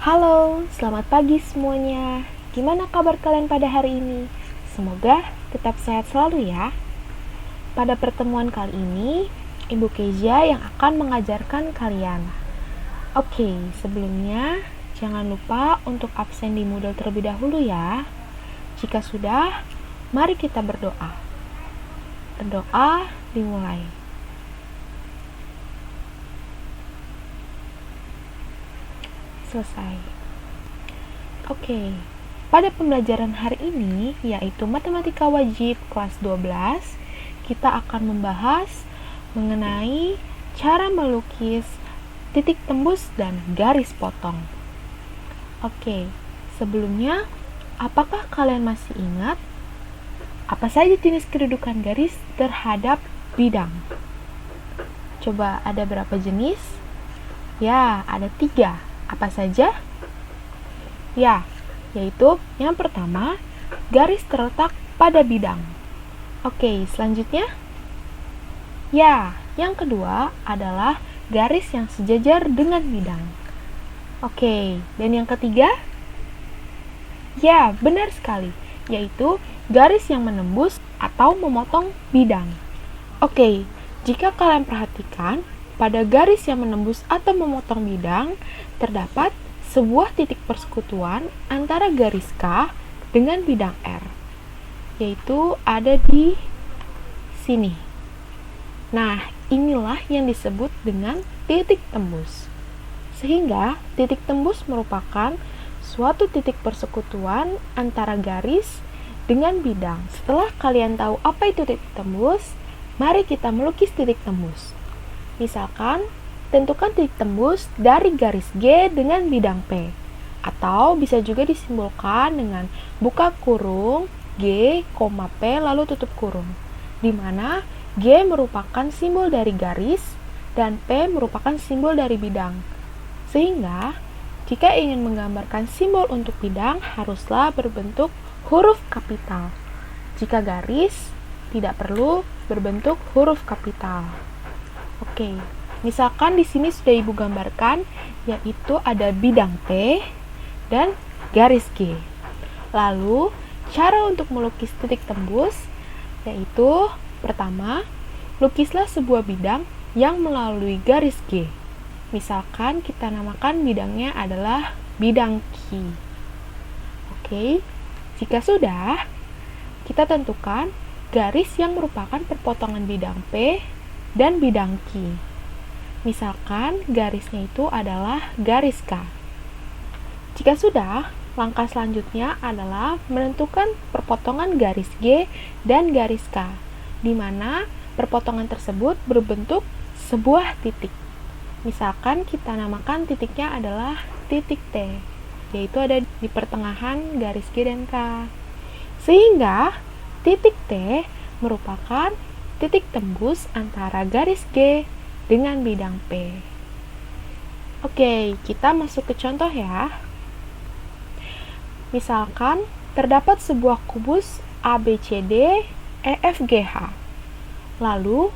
Halo, selamat pagi semuanya. Gimana kabar kalian pada hari ini? Semoga tetap sehat selalu ya. Pada pertemuan kali ini, Ibu Keja yang akan mengajarkan kalian. Oke, sebelumnya jangan lupa untuk absen di Moodle terlebih dahulu ya. Jika sudah, mari kita berdoa. Berdoa dimulai. Selesai. Oke, pada pembelajaran hari ini, yaitu Matematika Wajib kelas 12, kita akan membahas mengenai cara melukis titik tembus dan garis potong. Oke, sebelumnya, apakah kalian masih ingat apa saja jenis kedudukan garis terhadap bidang? Coba ada berapa jenis? Ya, ada 3. Apa saja? Ya, yaitu yang pertama, garis terletak pada bidang. Oke, selanjutnya. Ya, yang kedua adalah garis yang sejajar dengan bidang. Oke, dan yang ketiga? Ya, benar sekali, yaitu garis yang menembus atau memotong bidang. Oke, jika kalian perhatikan, pada garis yang menembus atau memotong bidang, terdapat sebuah titik persekutuan antara garis K dengan bidang R, yaitu ada di sini. Nah, inilah yang disebut dengan titik tembus. Sehingga, titik tembus merupakan suatu titik persekutuan antara garis dengan bidang. Setelah kalian tahu apa itu titik tembus, mari kita melukis titik tembus. Misalkan, tentukan titik tembus dari garis G dengan bidang P, atau bisa juga disimbolkan dengan buka kurung G, P lalu tutup kurung, di mana G merupakan simbol dari garis dan P merupakan simbol dari bidang. Sehingga, jika ingin menggambarkan simbol untuk bidang, haruslah berbentuk huruf kapital. Jika garis, tidak perlu berbentuk huruf kapital. Oke. Misalkan di sini sudah Ibu gambarkan, yaitu ada bidang P dan garis G. Lalu, cara untuk melukis titik tembus, yaitu pertama, lukislah sebuah bidang yang melalui garis G. Misalkan kita namakan bidangnya adalah bidang Q. Oke, jika sudah, kita tentukan garis yang merupakan perpotongan bidang P dan bidang Q. Misalkan garisnya itu adalah garis K. Jika sudah, langkah selanjutnya adalah menentukan perpotongan garis G dan garis K, di mana perpotongan tersebut berbentuk sebuah titik. Misalkan kita namakan titiknya adalah titik T, yaitu ada di pertengahan garis G dan K. Sehingga titik T merupakan titik tembus antara garis G dengan bidang P. Oke, kita masuk ke contoh ya. Misalkan, terdapat sebuah kubus ABCD EFGH. Lalu,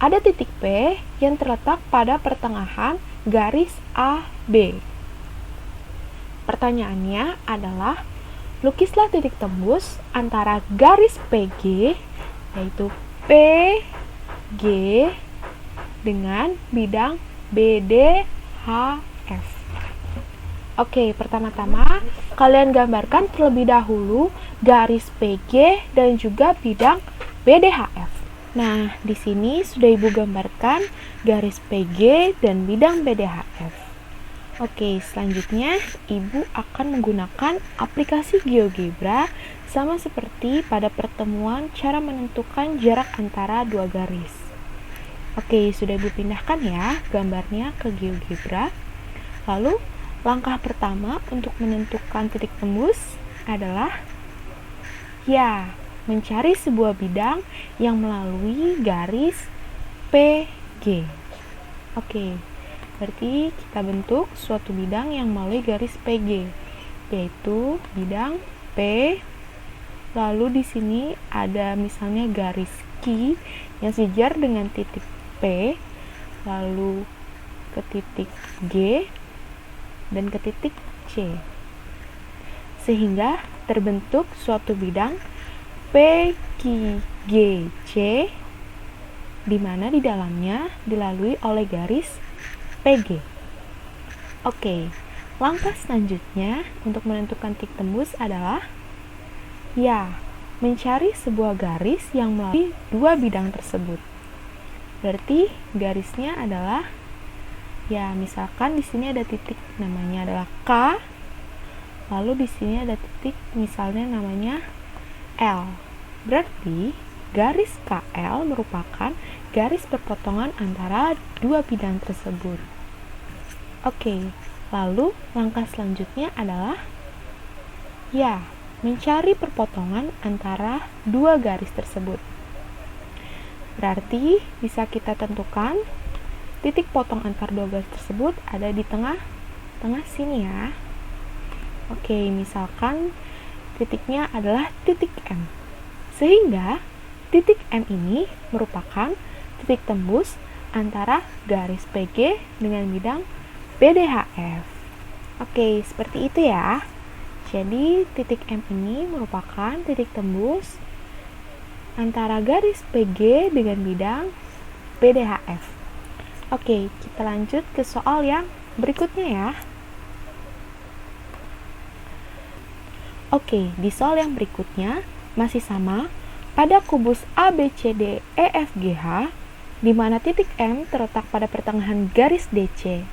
ada titik P yang terletak pada pertengahan garis AB. Pertanyaannya adalah, lukislah titik tembus antara garis PG, yaitu PG, dengan bidang BDHF. Oke, pertama-tama kalian gambarkan terlebih dahulu garis PG dan juga bidang BDHF. Nah, di sini sudah Ibu gambarkan garis PG dan bidang BDHF. Oke, selanjutnya Ibu akan menggunakan aplikasi GeoGebra sama seperti pada pertemuan cara menentukan jarak antara dua garis. Oke, sudah Ibu pindahkan ya gambarnya ke GeoGebra. Lalu, langkah pertama untuk menentukan titik tembus adalah mencari sebuah bidang yang melalui garis PG. Oke, berarti kita bentuk suatu bidang yang melalui garis PG, yaitu bidang P. Lalu di sini ada misalnya garis Q yang sejajar dengan titik P, lalu ke titik G, dan ke titik C. Sehingga terbentuk suatu bidang PQGC di mana di dalamnya dilalui oleh garis PG. Oke, langkah selanjutnya untuk menentukan titik tembus adalah mencari sebuah garis yang melalui dua bidang tersebut. Berarti garisnya adalah misalkan di sini ada titik namanya adalah K, lalu di sini ada titik misalnya namanya L. Berarti garis KL merupakan garis perpotongan antara dua bidang tersebut. Oke, lalu langkah selanjutnya adalah mencari perpotongan antara dua garis tersebut. Berarti bisa kita tentukan titik potong antar dua garis tersebut ada di tengah sini ya. Oke, misalkan titiknya adalah titik M. Sehingga titik M ini merupakan titik tembus antara garis PG dengan bidang BDHF. Oke, seperti itu ya. Jadi titik M ini merupakan titik tembus antara garis PG dengan bidang BDHF. Oke, kita lanjut ke soal yang berikutnya ya. Oke, di soal yang berikutnya masih sama, pada kubus ABCDEFGH, di mana titik M terletak pada pertengahan garis DC.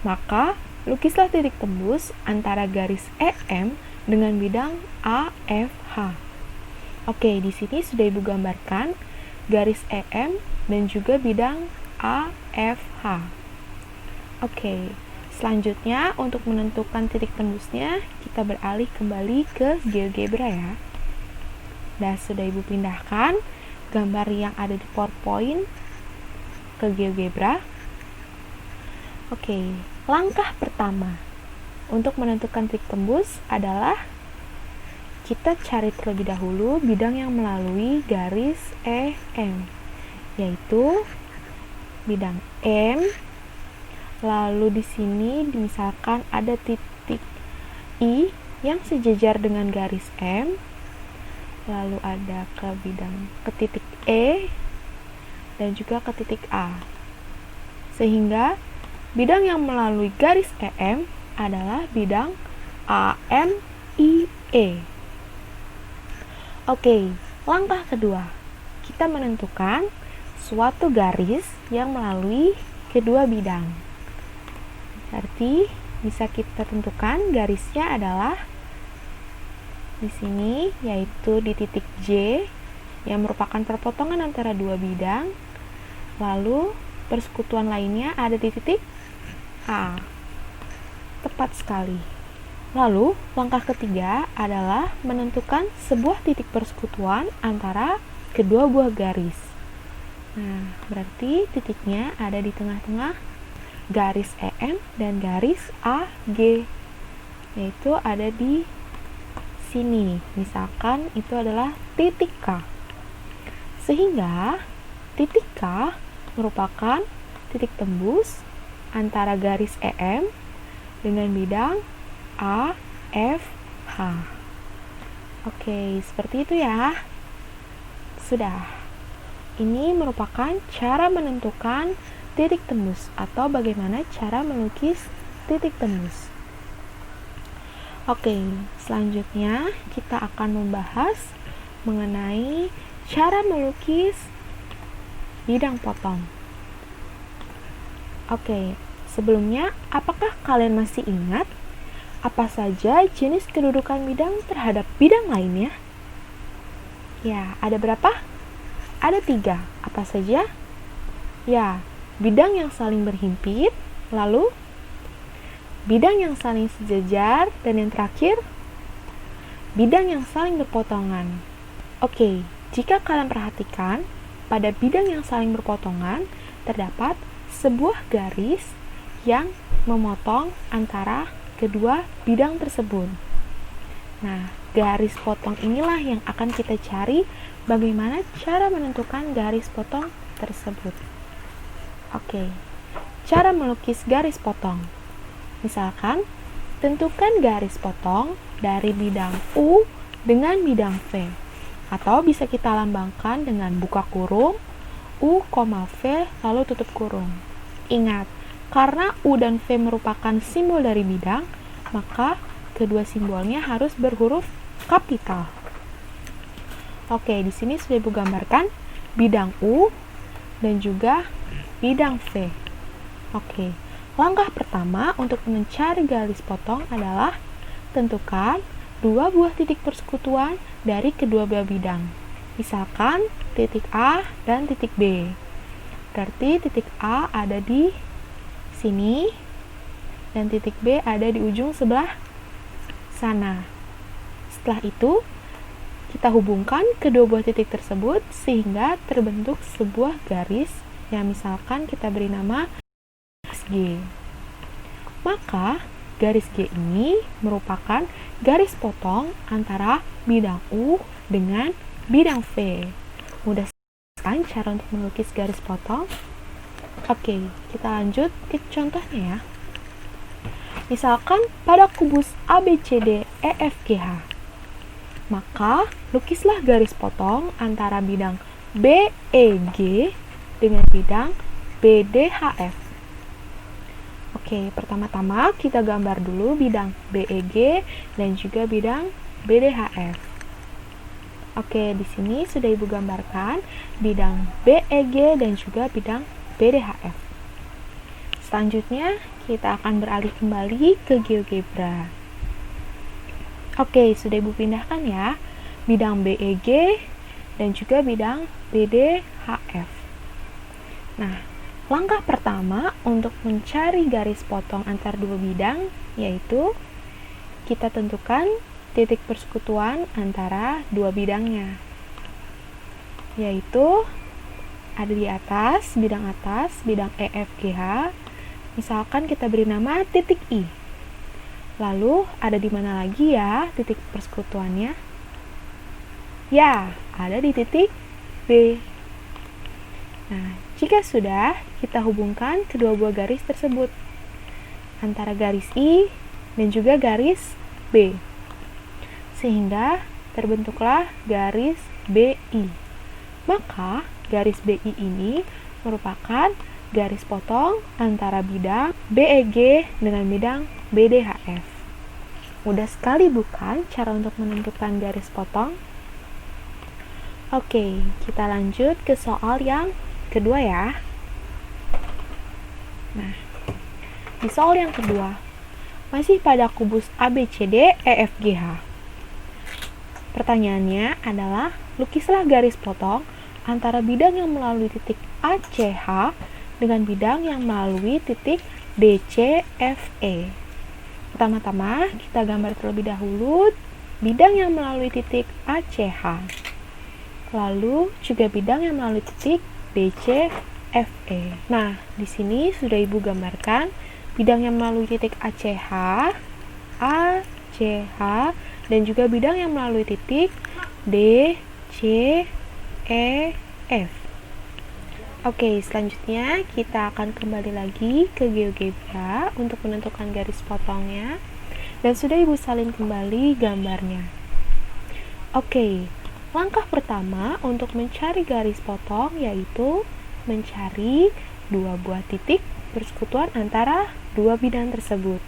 Maka, lukislah titik tembus antara garis EM dengan bidang AFH. Oke, di sini sudah Ibu gambarkan garis EM dan juga bidang AFH. Oke, selanjutnya untuk menentukan titik tembusnya, kita beralih kembali ke GeoGebra ya. Dan sudah Ibu pindahkan gambar yang ada di PowerPoint ke GeoGebra. Oke, langkah pertama untuk menentukan titik tembus adalah kita cari terlebih dahulu bidang yang melalui garis EM, yaitu bidang M. Lalu di sini misalkan ada titik I yang sejajar dengan garis M. Lalu ada ke titik E dan juga ke titik A. Sehingga bidang yang melalui garis EM adalah bidang AMIE. Oke, langkah kedua, kita menentukan suatu garis yang melalui kedua bidang. Berarti bisa kita tentukan garisnya adalah di sini, yaitu di titik J yang merupakan perpotongan antara dua bidang. Lalu persekutuan lainnya ada di titik A. Tepat sekali. Lalu langkah ketiga adalah menentukan sebuah titik persekutuan antara kedua buah garis. Nah, berarti titiknya ada di tengah-tengah garis EM dan garis AG, yaitu ada di sini. Misalkan itu adalah titik K. Sehingga titik K merupakan titik tembus antara garis EM dengan bidang AFH. Oke, seperti itu ya. Sudah. Ini merupakan cara menentukan titik tembus atau bagaimana cara melukis titik tembus. Oke, selanjutnya kita akan membahas mengenai cara melukis bidang potong. Oke, sebelumnya apakah kalian masih ingat apa saja jenis kedudukan bidang terhadap bidang lainnya? Ya, ada berapa? Ada 3. Apa saja? Ya, bidang yang saling berhimpit, lalu bidang yang saling sejajar, dan yang terakhir, bidang yang saling berpotongan. Oke, jika kalian perhatikan, pada bidang yang saling berpotongan, terdapat sebuah garis yang memotong antara kedua bidang tersebut. Nah, garis potong inilah yang akan kita cari bagaimana cara menentukan garis potong tersebut. Oke, cara melukis garis potong. Misalkan, tentukan garis potong dari bidang U dengan bidang V. Atau bisa kita lambangkan dengan buka kurung, U, V, lalu tutup kurung. Ingat, karena U dan V merupakan simbol dari bidang, maka kedua simbolnya harus berhuruf kapital. Oke, di sini sudah Ibu gambarkan bidang U dan juga bidang V. Oke, langkah pertama untuk mencari garis potong adalah tentukan dua buah titik persekutuan dari kedua belah bidang. Misalkan titik A dan titik B. Berarti titik A ada di sini dan titik B ada di ujung sebelah sana. Setelah itu, kita hubungkan kedua buah titik tersebut sehingga terbentuk sebuah garis yang misalkan kita beri nama G. Maka garis G ini merupakan garis potong antara bidang U dengan bidang V. Mudah kan cara untuk melukis garis potong? Oke, kita lanjut ke contohnya ya. Misalkan pada kubus ABCD EFGH, maka lukislah garis potong antara bidang BEG dengan bidang BDHF. Oke, pertama-tama kita gambar dulu bidang BEG dan juga bidang BDHF. Oke, di sini sudah Ibu gambarkan bidang BEG dan juga bidang BDHF. Selanjutnya, kita akan beralih kembali ke GeoGebra. Oke, sudah Ibu pindahkan ya, bidang BEG dan juga bidang BDHF. Nah, langkah pertama untuk mencari garis potong antar dua bidang, yaitu kita tentukan titik persekutuan antara dua bidangnya, yaitu ada di atas bidang EFGH. Misalkan kita beri nama titik I. Lalu ada di mana lagi ya titik persekutuannya? Ya, ada di titik B. Nah, jika sudah, kita hubungkan kedua buah garis tersebut antara garis I dan juga garis B, sehingga terbentuklah garis BI. Maka garis BI ini merupakan garis potong antara bidang BEG dengan bidang BDHF. Mudah sekali bukan cara untuk menentukan garis potong? Oke, kita lanjut ke soal yang kedua ya. Nah, di soal yang kedua, masih pada kubus ABCD EFGH. Pertanyaannya adalah, lukislah garis potong antara bidang yang melalui titik ACH dengan bidang yang melalui titik DCFE. Pertama-tama, kita gambar terlebih dahulu bidang yang melalui titik ACH. Lalu juga bidang yang melalui titik DCFE. Nah, di sini sudah Ibu gambarkan bidang yang melalui titik ACH, dan juga bidang yang melalui titik DCEF. Oke, selanjutnya kita akan kembali lagi ke GeoGebra untuk menentukan garis potongnya, dan sudah Ibu salin kembali gambarnya. Oke, langkah pertama untuk mencari garis potong yaitu mencari dua buah titik persekutuan antara dua bidang tersebut.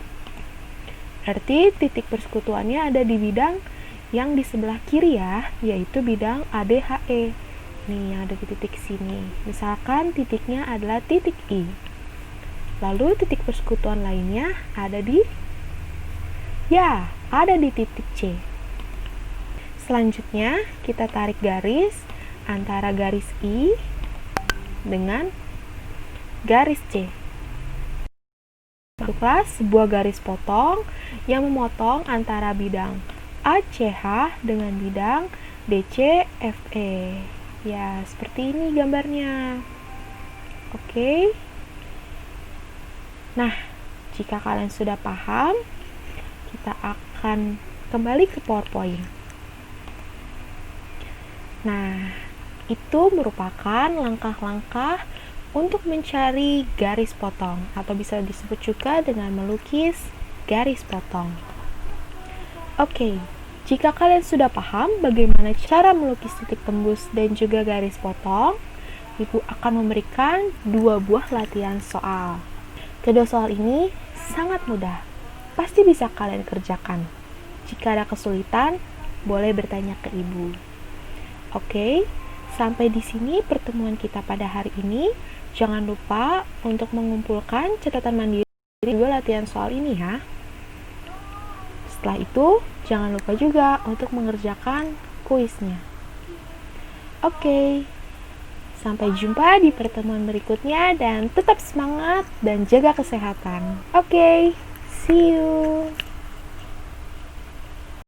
Berarti titik persekutuannya ada di bidang yang di sebelah kiri ya, yaitu bidang ADHE. Nih, ada di titik sini. Misalkan titiknya adalah titik I. Lalu titik persekutuan lainnya ada di titik C. Selanjutnya, kita tarik garis antara garis I dengan garis C. Bentuklah sebuah garis potong yang memotong antara bidang ACH dengan bidang DCFE. Ya, seperti ini gambarnya. Oke. Nah, jika kalian sudah paham, kita akan kembali ke PowerPoint. Nah, itu merupakan langkah-langkah untuk mencari garis potong, atau bisa disebut juga dengan melukis garis potong. Oke, jika kalian sudah paham bagaimana cara melukis titik tembus dan juga garis potong, Ibu akan memberikan 2 buah latihan soal. Kedua soal ini sangat mudah, pasti bisa kalian kerjakan. Jika ada kesulitan, boleh bertanya ke Ibu. Oke, sampai di sini pertemuan kita pada hari ini. Jangan lupa untuk mengumpulkan catatan mandiri juga latihan soal ini ya. Setelah itu, jangan lupa juga untuk mengerjakan kuisnya. Oke, sampai jumpa di pertemuan berikutnya dan tetap semangat dan jaga kesehatan. Oke, see you.